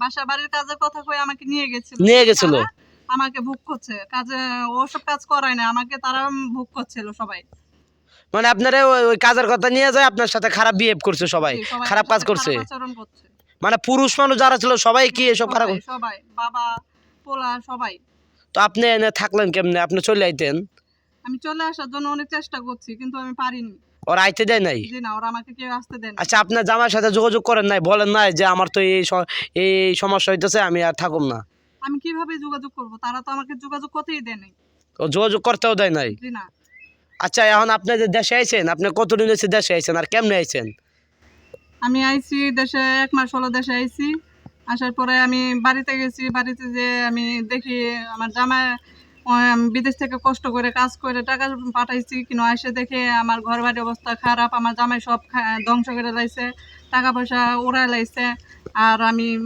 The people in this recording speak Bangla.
বাসা বাড়ির কাজের কথা কই আমাকে নিয়ে গেছিল তারা আমাকে বুক করছে কাজে, ওসব কাজ করায় না আমাকে, তারা বুক করছিল সবাই। মানে আপনারা ওই কাজের কথা নিয়ে যায় আপনার সাথে খারাপ বিহেভ করছে, সবাই জি, সবাই খারাপ আমার কাজ সাথে করছে। খারাপ আচরণ করছে। মানে পুরুষ মানুষ যারা ছিল সবাই কি এসব খারাপ? সবাই সবাই বাবা পোলা সবাই। তো আপনি এনে থাকলেন কেমনে? আপনি চলে আইতেন। আমি চলে আসার জন্য অনেক চেষ্টা করছি কিন্তু আমি পারিনি। ওরা আইতে দেয় নাই? জি না, ওরা আমাকে কেউ আসতে দেন। আচ্ছা, আপনার জামাইয়ের সাথে যোগাযোগ করেন নাই? বলেন নাই যে আমার তো এই সমস্যা হইতেছে, আমি আর থাকুম না? আমি কিভাবে যোগাযোগ করব? তারা তো আমাকে যোগাযোগ করতেই দেয় নাই। ও যোগাযোগ করতেও দেয় নাই? জি না। আচ্ছা, এখন আপনি যে দেশে আইছেন, আপনি কতদিন হয়েছে দেশে আইছেন আর কেমনে আইছেন? আমি আইছি দেশে 1 মাস হলো দেশে আইছি। আসার পরে আমি বাড়িতে গেছি। বাড়িতে যেয়ে আমি দেখি আমার জামাই বিদেশ থেকে কষ্ট করে কাজ করে টাকা পাঠাইছি, কিন্তু এসে দেখে আমার ঘরবাড়ির অবস্থা খারাপ। আমার জামাই সব ধ্বংস করে লাইছে, টাকা পয়সা উড়ায় লাইছে। আর আমি